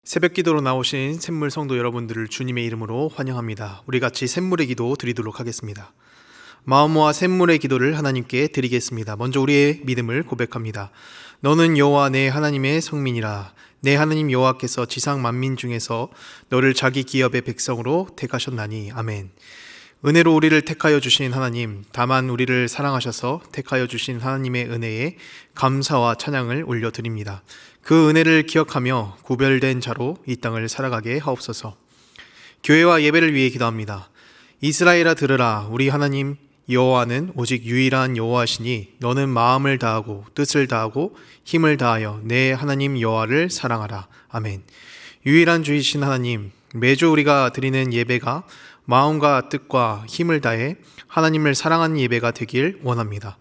새벽 기도로 나오신 샘물 성도 여러분들을 주님의 이름으로 환영합니다. 우리 같이 샘물의 기도 드리도록 하겠습니다. 마음 모아 샘물의 기도를 하나님께 드리겠습니다. 먼저 우리의 믿음을 고백합니다. 너는 여호와 내 하나님의 성민이라. 내 하나님 여호와께서 지상 만민 중에서 너를 자기 기업의 백성으로 택하셨나니. 아멘. 은혜로 우리를 택하여 주신 하나님, 다만 우리를 사랑하셔서 택하여 주신 하나님의 은혜에 감사와 찬양을 올려드립니다. 그 은혜를 기억하며 구별된 자로 이 땅을 살아가게 하옵소서. 교회와 예배를 위해 기도합니다. 이스라엘아 들으라. 우리 하나님 여호와는 오직 유일한 여호와시니 너는 마음을 다하고 뜻을 다하고 힘을 다하여 내 하나님 여호와를 사랑하라. 아멘. 유일한 주이신 하나님, 매주 우리가 드리는 예배가 마음과 뜻과 힘을 다해 하나님을 사랑하는 예배가 되길 원합니다.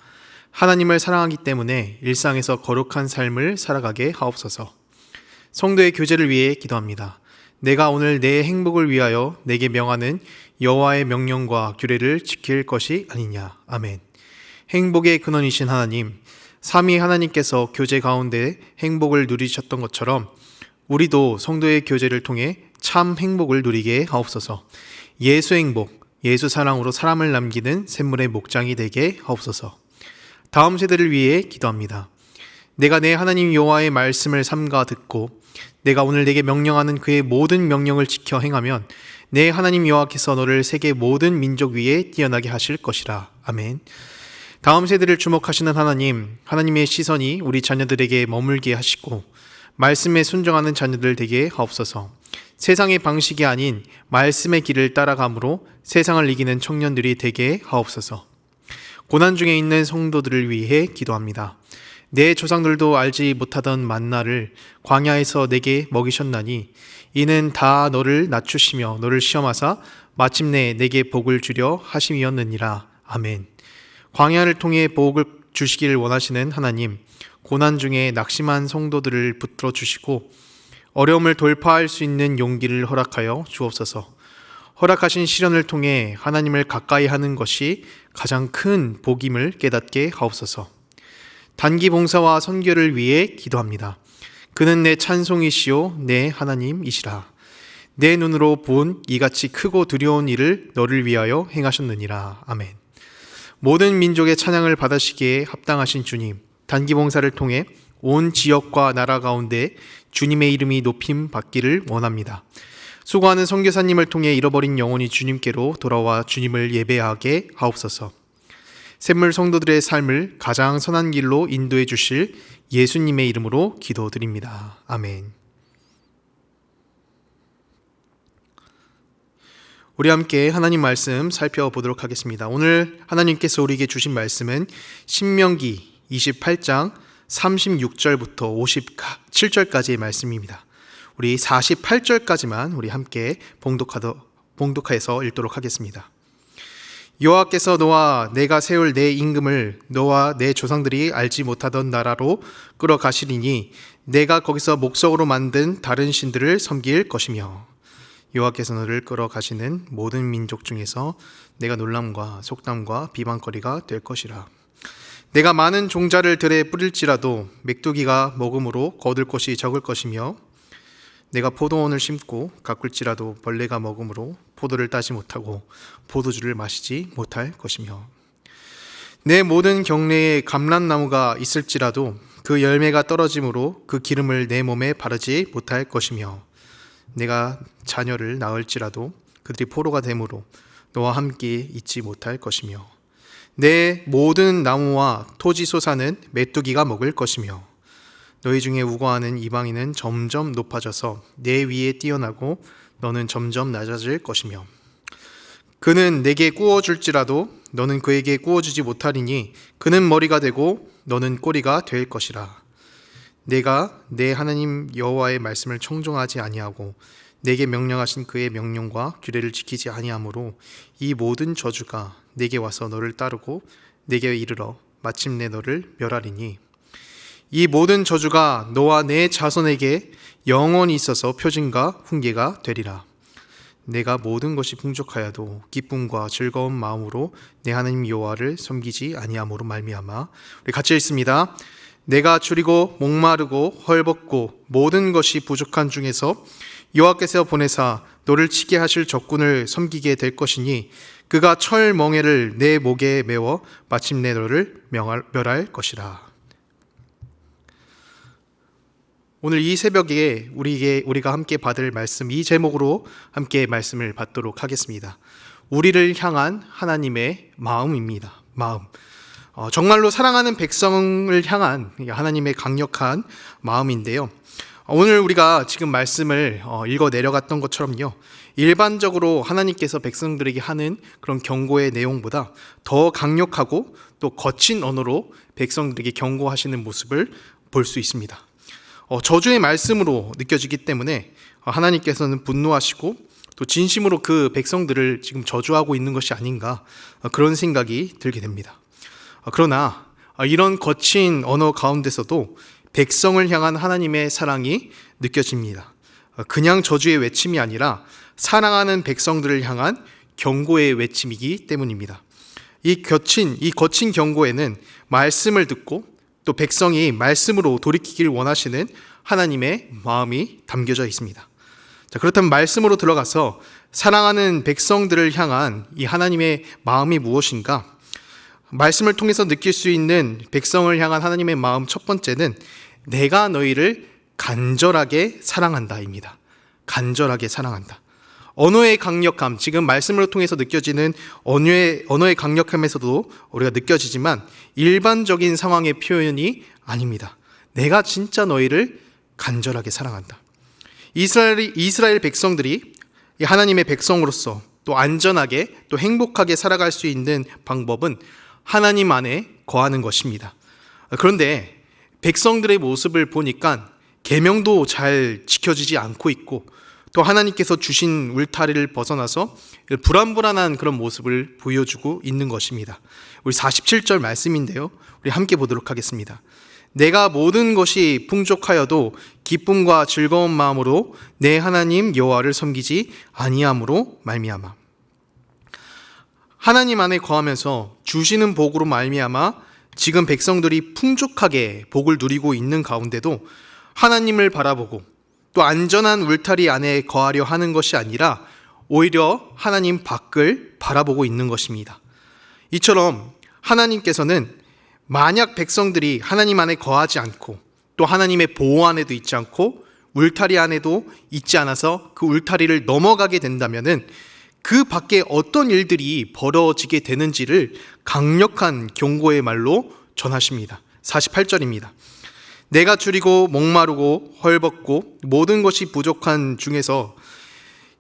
하나님을 사랑하기 때문에 일상에서 거룩한 삶을 살아가게 하옵소서. 성도의 교제를 위해 기도합니다. 내가 오늘 내 행복을 위하여 내게 명하는 여호와의 명령과 규례를 지킬 것이 아니냐. 아멘. 행복의 근원이신 하나님, 삼위 하나님께서 교제 가운데 행복을 누리셨던 것처럼 우리도 성도의 교제를 통해 참 행복을 누리게 하옵소서. 예수 행복, 예수 사랑으로 사람을 남기는 샘물의 목장이 되게 하옵소서. 다음 세대를 위해 기도합니다. 내가 내 하나님 여호와의 말씀을 삼가 듣고 내가 오늘 내게 명령하는 그의 모든 명령을 지켜 행하면 내 하나님 여호와께서 너를 세계 모든 민족 위에 뛰어나게 하실 것이라. 아멘. 다음 세대를 주목하시는 하나님, 하나님의 시선이 우리 자녀들에게 머물게 하시고 말씀에 순종하는 자녀들 되게 하옵소서. 세상의 방식이 아닌 말씀의 길을 따라감으로 세상을 이기는 청년들이 되게 하옵소서. 고난 중에 있는 성도들을 위해 기도합니다. 내 조상들도 알지 못하던 만나를 광야에서 내게 먹이셨나니 이는 다 너를 낮추시며 너를 시험하사 마침내 내게 복을 주려 하심이었느니라. 아멘. 광야를 통해 복을 주시기를 원하시는 하나님, 고난 중에 낙심한 성도들을 붙들어 주시고 어려움을 돌파할 수 있는 용기를 허락하여 주옵소서. 허락하신 시련을 통해 하나님을 가까이 하는 것이 가장 큰 복임을 깨닫게 하옵소서. 단기 봉사와 선교를 위해 기도합니다. 그는 내 찬송이시요 내 하나님이시라. 내 눈으로 본 이같이 크고 두려운 일을 너를 위하여 행하셨느니라. 아멘. 모든 민족의 찬양을 받으시기에 합당하신 주님, 단기 봉사를 통해 온 지역과 나라 가운데 주님의 이름이 높임 받기를 원합니다. 수고하는 선교사님을 통해 잃어버린 영혼이 주님께로 돌아와 주님을 예배하게 하옵소서. 샘물 성도들의 삶을 가장 선한 길로 인도해 주실 예수님의 이름으로 기도드립니다. 아멘. 우리 함께 하나님 말씀 살펴보도록 하겠습니다. 오늘 하나님께서 우리에게 주신 말씀은 신명기 28장 36절부터 57절까지의 말씀입니다. 우리 48절까지만 우리 함께 봉독해서 읽도록 하겠습니다. 여호와께서 너와 내가 세울 내 임금을 너와 내 조상들이 알지 못하던 나라로 끌어가시리니 내가 거기서 목석으로 만든 다른 신들을 섬길 것이며 여호와께서 너를 끌어가시는 모든 민족 중에서 내가 놀람과 속담과 비방거리가 될 것이라. 내가 많은 종자를 들에 뿌릴지라도 맥두기가 먹음으로 거둘 것이 적을 것이며 내가 포도원을 심고 가꿀지라도 벌레가 먹음으로 포도를 따지 못하고 포도주를 마시지 못할 것이며 내 모든 경내에 감람나무가 있을지라도 그 열매가 떨어짐으로 그 기름을 내 몸에 바르지 못할 것이며 내가 자녀를 낳을지라도 그들이 포로가 되므로 너와 함께 있지 못할 것이며 내 모든 나무와 토지 소사는 메뚜기가 먹을 것이며 너희 중에 우거하는 이방인은 점점 높아져서 내 위에 뛰어나고 너는 점점 낮아질 것이며 그는 내게 구워줄지라도 너는 그에게 구워주지 못하리니 그는 머리가 되고 너는 꼬리가 될 것이라. 내가 내 하나님 여호와의 말씀을 청종하지 아니하고 내게 명령하신 그의 명령과 규례를 지키지 아니하므로 이 모든 저주가 내게 와서 너를 따르고 내게 이르러 마침내 너를 멸하리니 이 모든 저주가 너와 내 자손에게 영원히 있어서 표징과 훈계가 되리라. 내가 모든 것이 풍족하여도 기쁨과 즐거운 마음으로 내 하나님 여호와를 섬기지 아니함으로 말미암아. 우리 같이 읽습니다. 내가 줄이고 목마르고 헐벗고 모든 것이 부족한 중에서 여호와께서 보내사 너를 치게 하실 적군을 섬기게 될 것이니 그가 철 멍에를 내 목에 메워 마침내 너를 멸할 것이라. 오늘 이 새벽에 우리가 함께 받을 말씀, 이 제목으로 함께 말씀을 받도록 하겠습니다. 우리를 향한 하나님의 마음입니다. 마음. 정말로 사랑하는 백성을 향한 하나님의 강력한 마음인데요. 오늘 우리가 지금 말씀을 읽어 내려갔던 것처럼요, 일반적으로 하나님께서 백성들에게 하는 그런 경고의 내용보다 더 강력하고 또 거친 언어로 백성들에게 경고하시는 모습을 볼 수 있습니다. 저주의 말씀으로 느껴지기 때문에 하나님께서는 분노하시고 또 진심으로 그 백성들을 지금 저주하고 있는 것이 아닌가, 그런 생각이 들게 됩니다. 그러나 이런 거친 언어 가운데서도 백성을 향한 하나님의 사랑이 느껴집니다. 그냥 저주의 외침이 아니라 사랑하는 백성들을 향한 경고의 외침이기 때문입니다. 이 거친 경고에는 말씀을 듣고 또 백성이 말씀으로 돌이키기를 원하시는 하나님의 마음이 담겨져 있습니다. 자, 그렇다면 말씀으로 들어가서 사랑하는 백성들을 향한 이 하나님의 마음이 무엇인가? 말씀을 통해서 느낄 수 있는 백성을 향한 하나님의 마음, 첫 번째는 내가 너희를 간절하게 사랑한다입니다. 간절하게 사랑한다. 언어의 강력함, 지금 말씀을 통해서 느껴지는 언어의 강력함에서도 우리가 느껴지지만 일반적인 상황의 표현이 아닙니다. 내가 진짜 너희를 간절하게 사랑한다. 이스라엘 백성들이 하나님의 백성으로서 또 안전하게 또 행복하게 살아갈 수 있는 방법은 하나님 안에 거하는 것입니다. 그런데 백성들의 모습을 보니까 계명도 잘 지켜지지 않고 있고 또 하나님께서 주신 울타리를 벗어나서 불안불안한 그런 모습을 보여주고 있는 것입니다. 우리 47절 말씀인데요, 우리 함께 보도록 하겠습니다. 내가 모든 것이 풍족하여도 기쁨과 즐거운 마음으로 내 하나님 여호와를 섬기지 아니함으로 말미암아. 하나님 안에 거하면서 주시는 복으로 말미암아 지금 백성들이 풍족하게 복을 누리고 있는 가운데도 하나님을 바라보고 또 안전한 울타리 안에 거하려 하는 것이 아니라 오히려 하나님 밖을 바라보고 있는 것입니다. 이처럼 하나님께서는 만약 백성들이 하나님 안에 거하지 않고 또 하나님의 보호 안에도 있지 않고 울타리 안에도 있지 않아서 그 울타리를 넘어가게 된다면은 그 밖에 어떤 일들이 벌어지게 되는지를 강력한 경고의 말로 전하십니다. 48절입니다. 내가 줄이고 목마르고 헐벗고 모든 것이 부족한 중에서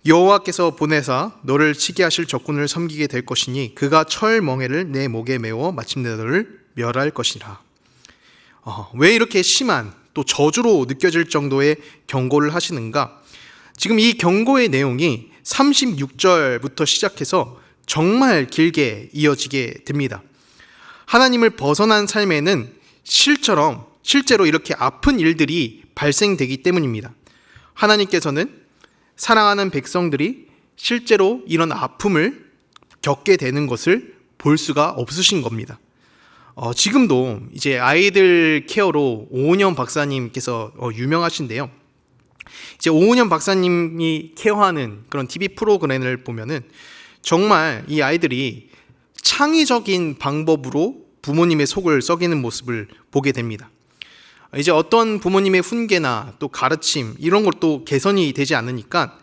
여호와께서 보내사 너를 치게 하실 적군을 섬기게 될 것이니 그가 철 멍에를 내 목에 메워 마침내 너를 멸할 것이라. 왜 이렇게 심한 또 저주로 느껴질 정도의 경고를 하시는가? 지금 이 경고의 내용이 36절부터 시작해서 정말 길게 이어지게 됩니다. 하나님을 벗어난 삶에는 실제로 이렇게 아픈 일들이 발생되기 때문입니다. 하나님께서는 사랑하는 백성들이 실제로 이런 아픔을 겪게 되는 것을 볼 수가 없으신 겁니다. 지금도 이제 아이들 케어로 오은영 박사님께서 유명하신데요. 이제 오은영 박사님이 케어하는 그런 TV 프로그램을 보면은 정말 이 아이들이 창의적인 방법으로 부모님의 속을 썩이는 모습을 보게 됩니다. 이제 어떤 부모님의 훈계나 또 가르침 이런 것도 개선이 되지 않으니까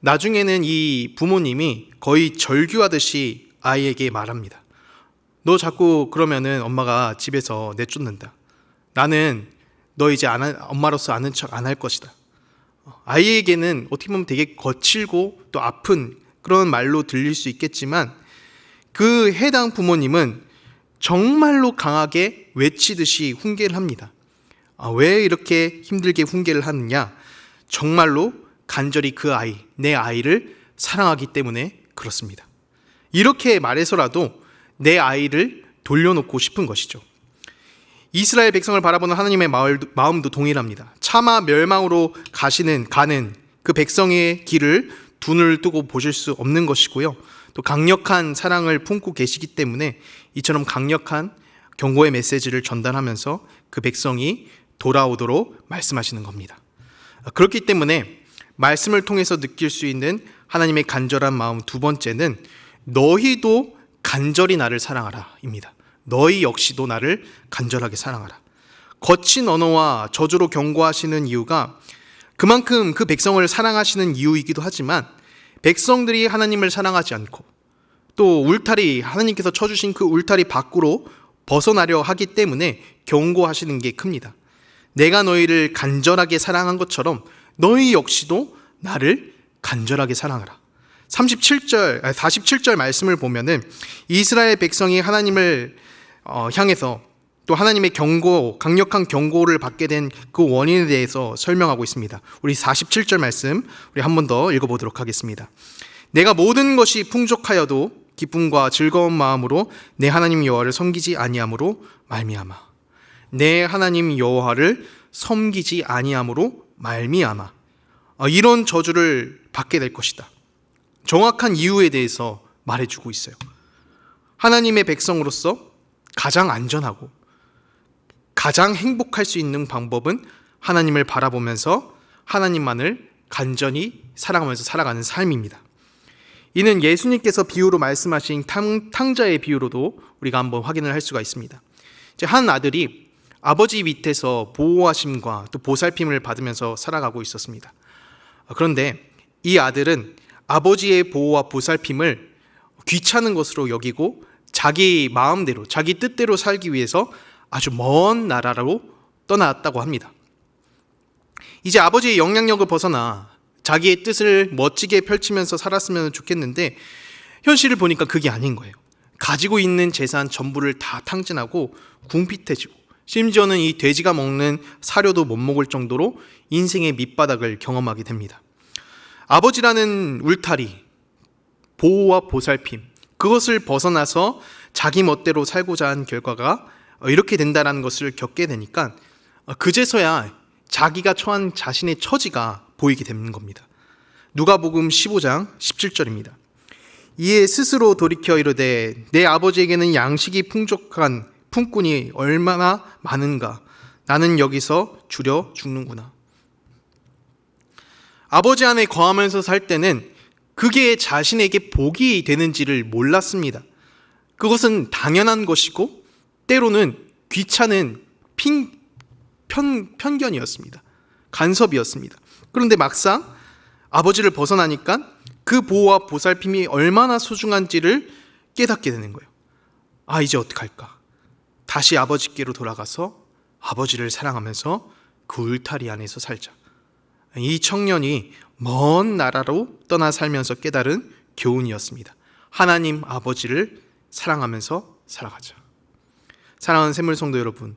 나중에는 이 부모님이 거의 절규하듯이 아이에게 말합니다. 너 자꾸 그러면은 엄마가 집에서 내쫓는다. 나는 너 이제 엄마로서 아는 척 안 할 것이다. 아이에게는 어떻게 보면 되게 거칠고 또 아픈 그런 말로 들릴 수 있겠지만 그 해당 부모님은 정말로 강하게 외치듯이 훈계를 합니다. 왜 이렇게 힘들게 훈계를 하느냐? 정말로 간절히 내 아이를 사랑하기 때문에 그렇습니다. 이렇게 말해서라도 내 아이를 돌려놓고 싶은 것이죠. 이스라엘 백성을 바라보는 하나님의 마음도 동일합니다. 차마 멸망으로 가는 그 백성의 길을 두 눈을 뜨고 보실 수 없는 것이고요. 또 강력한 사랑을 품고 계시기 때문에 이처럼 강력한 경고의 메시지를 전달하면서 그 백성이 돌아오도록 말씀하시는 겁니다. 그렇기 때문에 말씀을 통해서 느낄 수 있는 하나님의 간절한 마음 두 번째는 너희도 간절히 나를 사랑하라 입니다. 너희 역시도 나를 간절하게 사랑하라. 거친 언어와 저주로 경고하시는 이유가 그만큼 그 백성을 사랑하시는 이유이기도 하지만 백성들이 하나님을 사랑하지 않고 또 울타리, 하나님께서 쳐주신 그 울타리 밖으로 벗어나려 하기 때문에 경고하시는 게 큽니다. 내가 너희를 간절하게 사랑한 것처럼 너희 역시도 나를 간절하게 사랑하라. 47절 말씀을 보면은 이스라엘 백성이 하나님을 향해서 또 하나님의 강력한 경고를 받게 된 그 원인에 대해서 설명하고 있습니다. 우리 47절 말씀 우리 한 번 더 읽어보도록 하겠습니다. 내가 모든 것이 풍족하여도 기쁨과 즐거운 마음으로 내 하나님 여호와를 섬기지 아니함으로 말미암아. 내 하나님 여호와를 섬기지 아니함으로 말미암아. 이런 저주를 받게 될 것이다. 정확한 이유에 대해서 말해주고 있어요. 하나님의 백성으로서 가장 안전하고 가장 행복할 수 있는 방법은 하나님을 바라보면서 하나님만을 간절히 사랑하면서 살아가는 삶입니다. 이는 예수님께서 비유로 말씀하신 탕자의 비유로도 우리가 한번 확인을 할 수가 있습니다. 한 아들이 아버지 밑에서 보호하심과 또 보살핌을 받으면서 살아가고 있었습니다. 그런데 이 아들은 아버지의 보호와 보살핌을 귀찮은 것으로 여기고 자기 마음대로, 자기 뜻대로 살기 위해서 아주 먼 나라로 떠났다고 합니다. 이제 아버지의 영향력을 벗어나 자기의 뜻을 멋지게 펼치면서 살았으면 좋겠는데 현실을 보니까 그게 아닌 거예요. 가지고 있는 재산 전부를 다 탕진하고 궁핍해지고 심지어는 이 돼지가 먹는 사료도 못 먹을 정도로 인생의 밑바닥을 경험하게 됩니다. 아버지라는 울타리, 보호와 보살핌, 그것을 벗어나서 자기 멋대로 살고자 한 결과가 이렇게 된다는 것을 겪게 되니까 그제서야 자기가 처한 자신의 처지가 보이게 되는 겁니다. 누가복음 15장 17절입니다. 이에 스스로 돌이켜 이르되 내 아버지에게는 양식이 풍족한 품꾼이 얼마나 많은가. 나는 여기서 줄여 죽는구나. 아버지 안에 거하면서 살 때는 그게 자신에게 복이 되는지를 몰랐습니다. 그것은 당연한 것이고 때로는 귀찮은 편견이었습니다. 간섭이었습니다. 그런데 막상 아버지를 벗어나니까 그 보호와 보살핌이 얼마나 소중한지를 깨닫게 되는 거예요. 이제 어떡할까? 다시 아버지께로 돌아가서 아버지를 사랑하면서 그 울타리 안에서 살자. 이 청년이 먼 나라로 떠나 살면서 깨달은 교훈이었습니다. 하나님 아버지를 사랑하면서 살아가자. 사랑하는 샘물성도 여러분,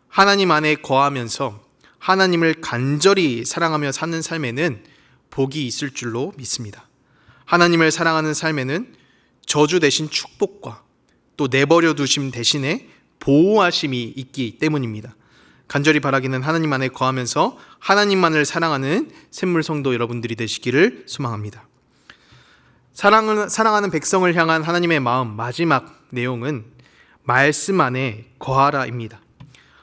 하나님 안에 거하면서 하나님을 간절히 사랑하며 사는 삶에는 복이 있을 줄로 믿습니다. 하나님을 사랑하는 삶에는 저주 대신 축복과 또 내버려 두심 대신에 보호하심이 있기 때문입니다. 간절히 바라기는 하나님 안에 거하면서 하나님만을 사랑하는 샘물성도 여러분들이 되시기를 소망합니다. 사랑하는 백성을 향한 하나님의 마음 마지막 내용은 말씀 안에 거하라입니다.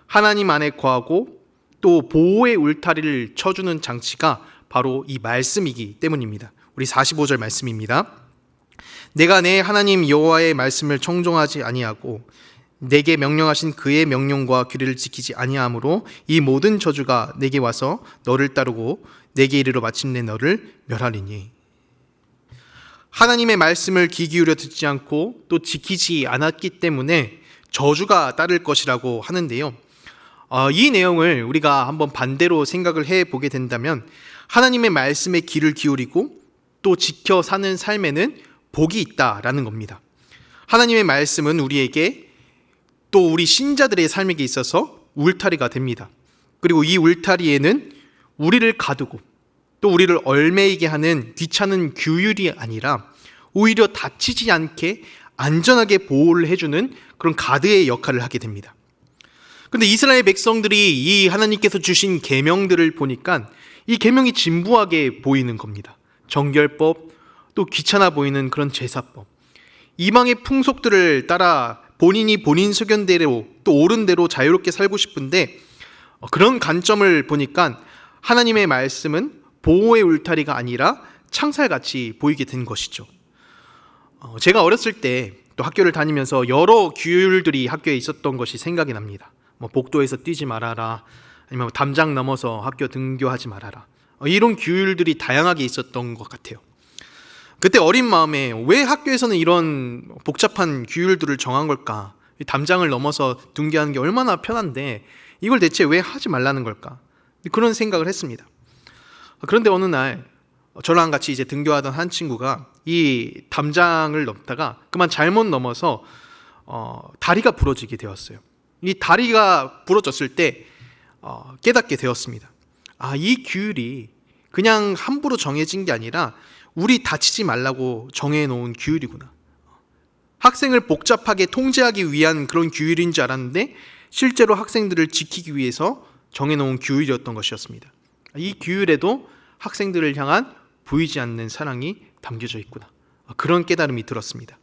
하나님 안에 거하고 또 보호의 울타리를 쳐주는 장치가 바로 이 말씀이기 때문입니다. 우리 45절 말씀입니다. 내가 내 하나님 여호와의 말씀을 청종하지 아니하고 내게 명령하신 그의 명령과 규례를 지키지 아니하므로 이 모든 저주가 내게 와서 너를 따르고 내게 이르러 마침내 너를 멸하리니. 하나님의 말씀을 귀 기울여 듣지 않고 또 지키지 않았기 때문에 저주가 따를 것이라고 하는데요. 이 내용을 우리가 한번 반대로 생각을 해보게 된다면 하나님의 말씀에 귀를 기울이고 또 지켜 사는 삶에는 복이 있다라는 겁니다. 하나님의 말씀은 우리에게 또 우리 신자들의 삶에게 있어서 울타리가 됩니다. 그리고 이 울타리에는 우리를 가두고 또 우리를 얽매이게 하는 귀찮은 규율이 아니라 오히려 다치지 않게 안전하게 보호를 해주는 그런 가드의 역할을 하게 됩니다. 그런데 이스라엘 백성들이 이 하나님께서 주신 계명들을 보니까 이 계명이 진부하게 보이는 겁니다. 정결법, 또 귀찮아 보이는 그런 제사법, 이방의 풍속들을 따라 본인이 본인 소견대로 또 옳은 대로 자유롭게 살고 싶은데 그런 관점을 보니까 하나님의 말씀은 보호의 울타리가 아니라 창살같이 보이게 된 것이죠. 제가 어렸을 때 또 학교를 다니면서 여러 규율들이 학교에 있었던 것이 생각이 납니다. 복도에서 뛰지 말아라, 아니면 담장 넘어서 학교 등교하지 말아라, 이런 규율들이 다양하게 있었던 것 같아요. 그때 어린 마음에 왜 학교에서는 이런 복잡한 규율들을 정한 걸까? 담장을 넘어서 등교하는 게 얼마나 편한데 이걸 대체 왜 하지 말라는 걸까? 그런 생각을 했습니다. 그런데 어느 날 저랑 같이 이제 등교하던 한 친구가 이 담장을 넘다가 그만 잘못 넘어서 다리가 부러지게 되었어요. 이 다리가 부러졌을 때 깨닫게 되었습니다. 이 규율이 그냥 함부로 정해진 게 아니라 우리 다치지 말라고 정해놓은 규율이구나. 학생을 복잡하게 통제하기 위한 그런 규율인 줄 알았는데 실제로 학생들을 지키기 위해서 정해놓은 규율이었던 것이었습니다. 이 규율에도 학생들을 향한 보이지 않는 사랑이 담겨져 있구나. 그런 깨달음이 들었습니다.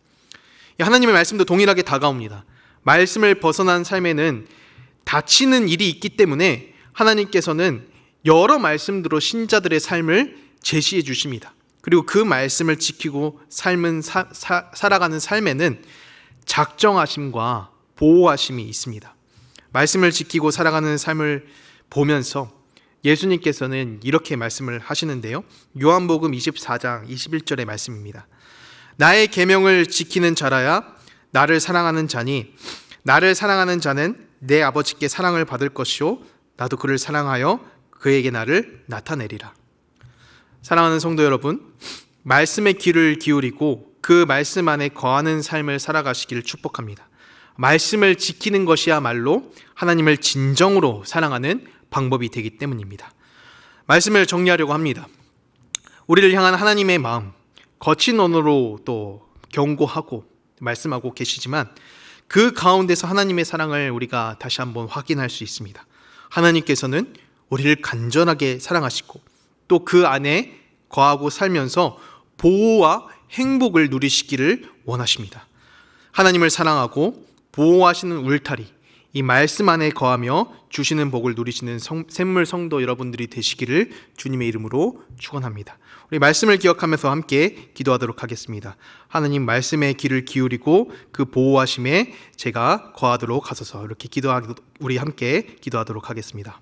하나님의 말씀도 동일하게 다가옵니다. 말씀을 벗어난 삶에는 다치는 일이 있기 때문에 하나님께서는 여러 말씀대로 신자들의 삶을 제시해 주십니다. 그리고 그 말씀을 지키고 살아가는 삶에는 작정하심과 보호하심이 있습니다. 말씀을 지키고 살아가는 삶을 보면서 예수님께서는 이렇게 말씀을 하시는데요. 요한복음 24장 21절의 말씀입니다. 나의 계명을 지키는 자라야 나를 사랑하는 자니 나를 사랑하는 자는 내 아버지께 사랑을 받을 것이요 나도 그를 사랑하여 그에게 나를 나타내리라. 사랑하는 성도 여러분, 말씀의 귀를 기울이고 그 말씀 안에 거하는 삶을 살아가시기를 축복합니다. 말씀을 지키는 것이야말로 하나님을 진정으로 사랑하는 방법이 되기 때문입니다. 말씀을 정리하려고 합니다. 우리를 향한 하나님의 마음, 거친 언어로 또 경고하고 말씀하고 계시지만 그 가운데서 하나님의 사랑을 우리가 다시 한번 확인할 수 있습니다. 하나님께서는 우리를 간절하게 사랑하시고 또 그 안에 거하고 살면서 보호와 행복을 누리시기를 원하십니다. 하나님을 사랑하고 보호하시는 울타리, 이 말씀 안에 거하며 주시는 복을 누리시는 샘물 성도 여러분들이 되시기를 주님의 이름으로 축원합니다. 우리 말씀을 기억하면서 함께 기도하도록 하겠습니다. 하나님 말씀에 귀를 기울이고 그 보호하심에 제가 거하도록 하소서. 이렇게 우리 함께 기도하도록 하겠습니다.